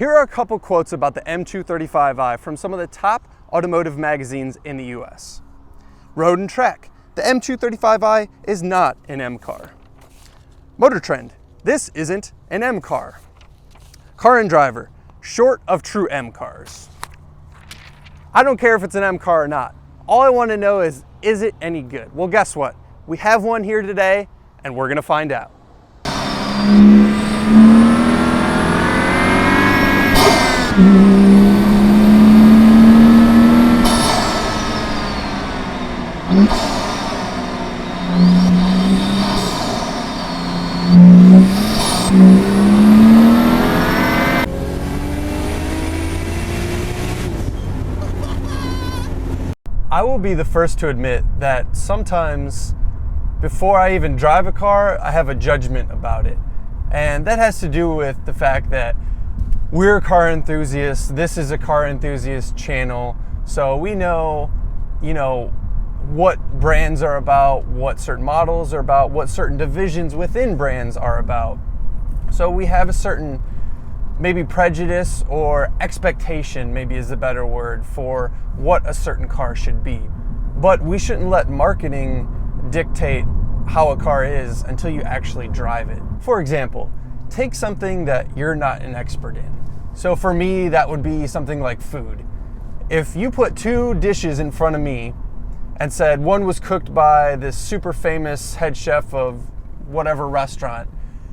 Here are a couple quotes about the M235i from some of the top automotive magazines in the US. Road and Track, the M235i is not an M car. Motor Trend, this isn't an M car. Car and Driver, short of true M cars. I don't care if it's an M car or not. All I want to know is it any good? Well, guess what? We have one here today, and we're gonna find out. I will be the first to admit that sometimes before I even drive a car, I have a judgment about it. And that has to do with the fact that we're car enthusiasts. This is a car enthusiast channel. So we know, what brands are about, what certain models are about, what certain divisions within brands are about. So we have a certain maybe prejudice or expectation, maybe is a better word, for what a certain car should be. But we shouldn't let marketing dictate how a car is until you actually drive it. For example, take something that you're not an expert in. So for me, that would be something like food. If you put two dishes in front of me and said one was cooked by this super famous head chef of whatever restaurant,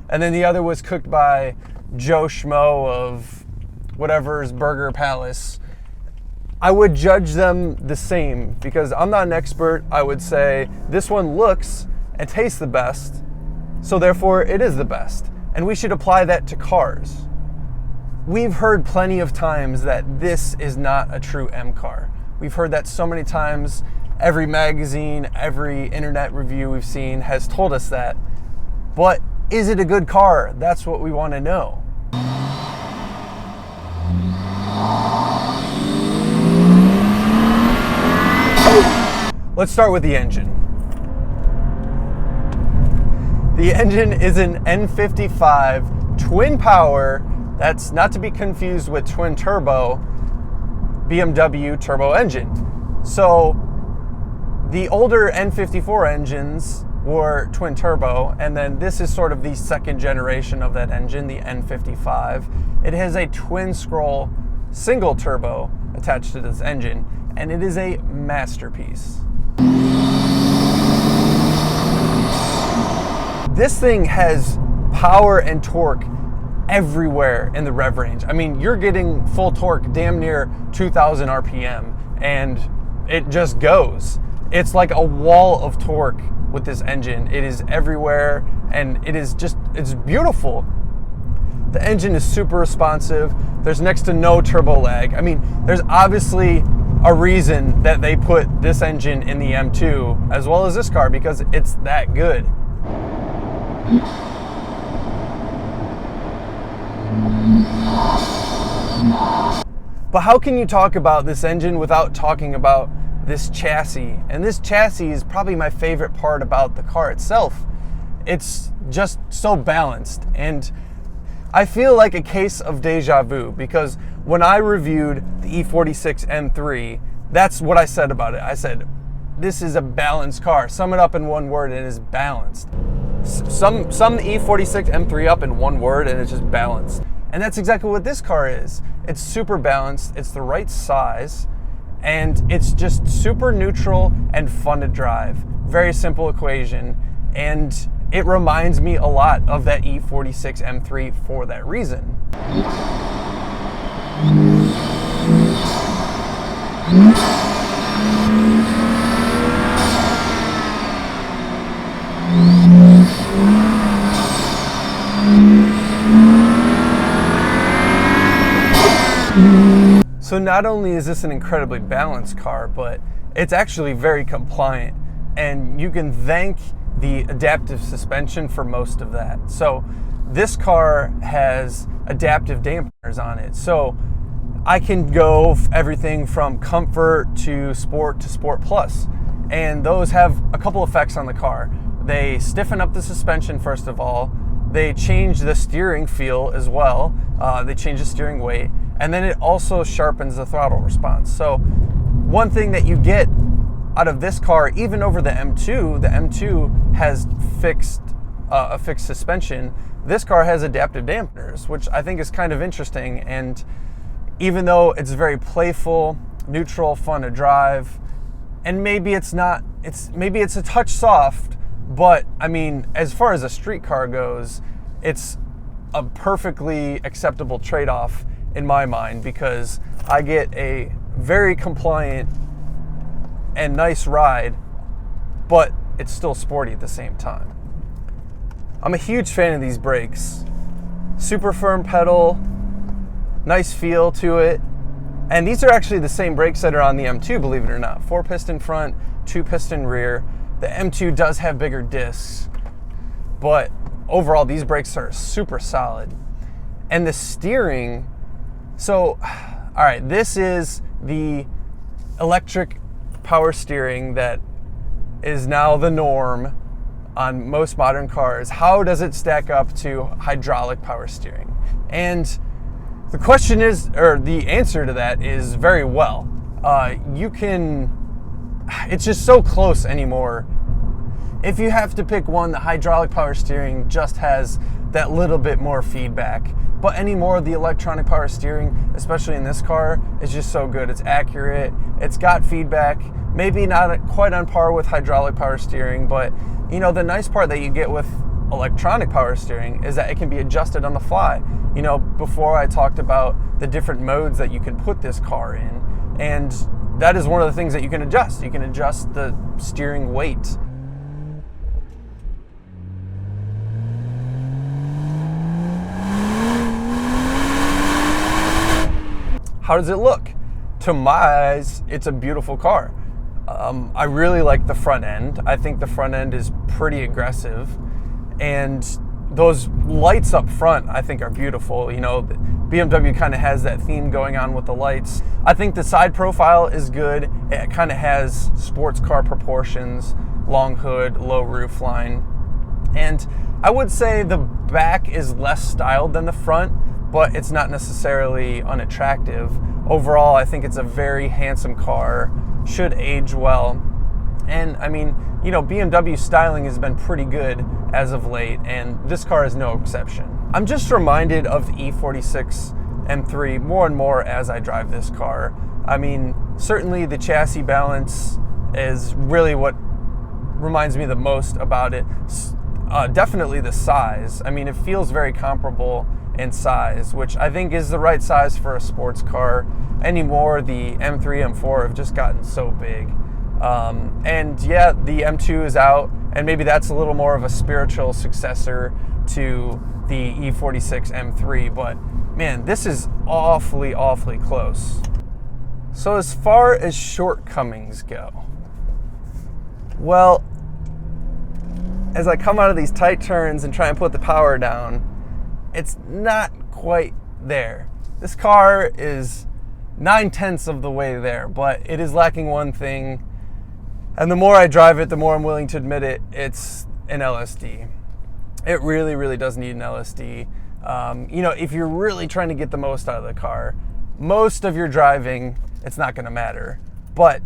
and then the other was cooked by Joe Schmo of whatever's Burger Palace, I would judge them the same because I'm not an expert. I would say this one looks and tastes the best, so therefore it is the best. And we should apply that to cars. We've heard plenty of times that this is not a true M car. We've heard that so many times. Every magazine, every internet review we've seen has told us that. But is it a good car? That's what we want to know. Let's start with the engine. The engine is an N55 twin power, that's not to be confused with twin turbo BMW turbo engine. So the older N54 engines were twin turbo, and then this is sort of the second generation of that engine, the N55. It has a twin scroll single turbo attached to this engine, and it is a masterpiece. This thing has power and torque everywhere in the rev range. I mean, you're getting full torque damn near 2,000 RPM, and it just goes. It's like a wall of torque with this engine. It is everywhere, and it's beautiful. The engine is super responsive. There's next to no turbo lag. I mean, there's obviously a reason that they put this engine in the M2 as well as this car, because it's that good. But how can you talk about this engine without talking about this chassis? And this chassis is probably my favorite part about the car itself. It's just so balanced, and I feel like a case of deja vu, because when I reviewed the E46 M3, that's what I said about it. I said, this is a balanced car. Sum it up in one word, and it is balanced. Sum the E46 M3 up in one word, and it's just balanced. And that's exactly what this car is. It's super balanced, it's the right size, and it's just super neutral and fun to drive. Very simple equation, and it reminds me a lot of that E46 M3 for that reason. So not only is this an incredibly balanced car, but it's actually very compliant, and you can thank the adaptive suspension for most of that. So this car has adaptive dampeners on it. So I can go everything from comfort to Sport Plus. And those have a couple effects on the car. They stiffen up the suspension, first of all. They changed the steering feel as well. They changed the steering weight, and then it also sharpens the throttle response. So one thing that you get out of this car, even over the M2 has a fixed suspension. This car has adaptive dampeners, which I think is kind of interesting. And even though it's very playful, neutral, fun to drive, and maybe it's a touch soft, but I mean, as far as a street car goes, it's a perfectly acceptable trade-off in my mind, because I get a very compliant and nice ride, but it's still sporty at the same time. I'm a huge fan of these brakes. Super firm pedal, nice feel to it. And these are actually the same brakes that are on the M2, believe it or not. 4-piston front, 2-piston rear. The M2 does have bigger discs, but overall these brakes are super solid. And the steering, so, all right, this is the electric power steering that is now the norm on most modern cars. How does it stack up to hydraulic power steering? And the question is, or the answer to that is very well. It's just so close anymore. If you have to pick one, the hydraulic power steering just has that little bit more feedback. But anymore, the electronic power steering, especially in this car, is just so good. It's accurate, it's got feedback, maybe not quite on par with hydraulic power steering, but you know, the nice part that you get with electronic power steering is that it can be adjusted on the fly. You know, before I talked about the different modes that you can put this car in, and that is one of the things that you can adjust. You can adjust the steering weight. How does it look? To my eyes, it's a beautiful car. I really like the front end. I think the front end is pretty aggressive, and those lights up front I think are beautiful. You know, BMW kind of has that theme going on with the lights. I think the side profile is good. It kind of has sports car proportions, long hood, low roof line. And I would say the back is less styled than the front, but it's not necessarily unattractive. Overall, I think it's a very handsome car, should age well. And I mean, you know, BMW styling has been pretty good as of late, and this car is no exception. I'm just reminded of the E46 M3 more and more as I drive this car. I mean, certainly the chassis balance is really what reminds me the most about it. Definitely the size. I mean, it feels very comparable in size, which I think is the right size for a sports car. Anymore, the M3, M4 have just gotten so big. And yeah, the M2 is out, and maybe that's a little more of a spiritual successor to the E46 M3, but man, this is awfully, awfully close. So as far as shortcomings go, well, as I come out of these tight turns and try and put the power down, it's not quite there. This car is 9/10 of the way there, but it is lacking one thing. And the more I drive it, the more I'm willing to admit it, it's an LSD. It really, really does need an LSD. You know, if you're really trying to get the most out of the car, most of your driving, it's not gonna matter. But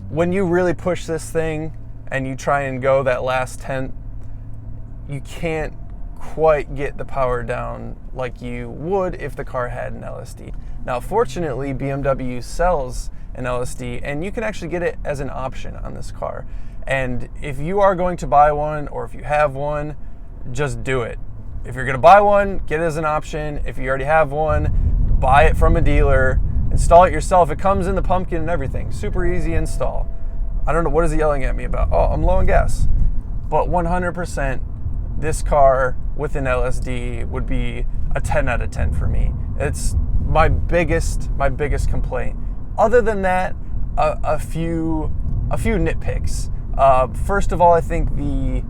when you really push this thing and you try and go that last tenth, you can't quite get the power down like you would if the car had an LSD. Now, fortunately, BMW sells an LSD, and you can actually get it as an option on this car. And if you are going to buy one, or if you have one, just do it. If you're gonna buy one, get it as an option. If you already have one, buy it from a dealer, install it yourself. It comes in the pumpkin and everything. Super easy install. I don't know, what is he yelling at me about? Oh, I'm low on gas. But 100%, this car with an LSD would be a 10 out of 10 for me. It's my biggest complaint. Other than that, a few nitpicks. First of all, I think the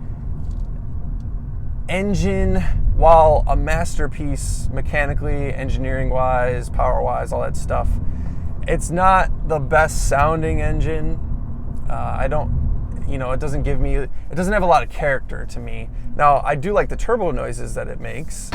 engine, while a masterpiece mechanically, engineering-wise, power-wise, all that stuff, it's not the best sounding engine. You know, it doesn't have a lot of character to me. Now, I do like the turbo noises that it makes.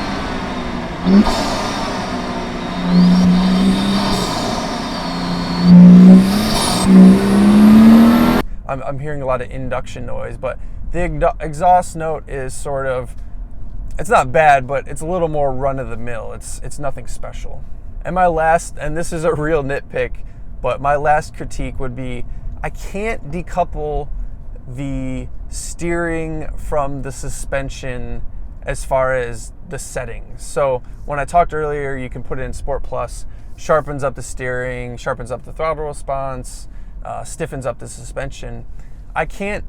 I'm hearing a lot of induction noise, but the exhaust note is sort of, it's not bad, but it's a little more run-of-the-mill. It's nothing special. And my last, and this is a real nitpick, but my last critique would be, I can't decouple the steering from the suspension as far as the settings. So when I talked earlier, you can put it in Sport Plus, sharpens up the steering, sharpens up the throttle response, stiffens up the suspension. I can't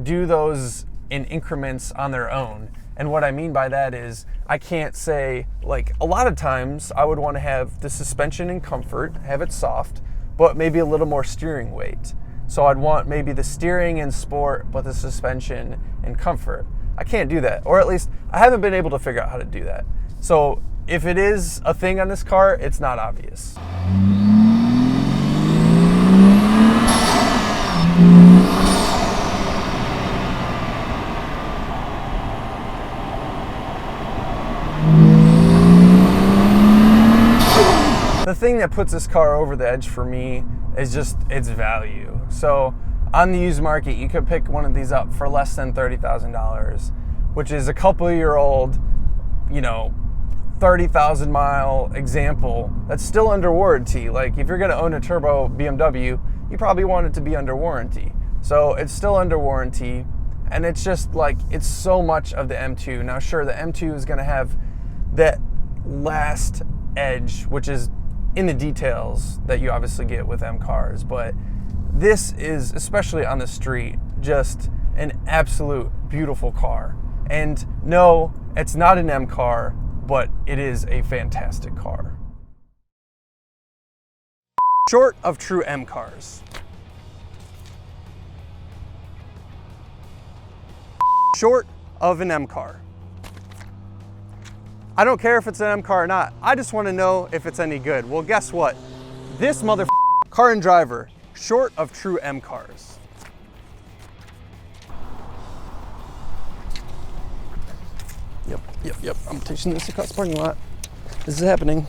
do those in increments on their own. And what I mean by that is I can't say, like, a lot of times I would want to have the suspension in comfort, have it soft, but maybe a little more steering weight. So I'd want maybe the steering in sport, but the suspension in comfort. I can't do that, or at least I haven't been able to figure out how to do that. So if it is a thing on this car, it's not obvious. The thing that puts this car over the edge for me is just its value. So on the used market, you could pick one of these up for less than $30,000, which is a couple-year-old, you know, 30,000 mile example that's still under warranty. Like, if you're gonna own a turbo BMW, you probably want it to be under warranty. So it's still under warranty, and it's just like, it's so much of the M2. Now sure, the M2 is gonna have that last edge, which is in the details that you obviously get with M cars, but this is, especially on the street, just an absolute beautiful car. And no, it's not an M car, but it is a fantastic car. Short of true M cars. Short of an M car. I don't care if it's an M car or not. I just want to know if it's any good. Well, guess what? This Car and Driver, short of true M cars. Yep. I'm teaching this across the parking lot. This is happening.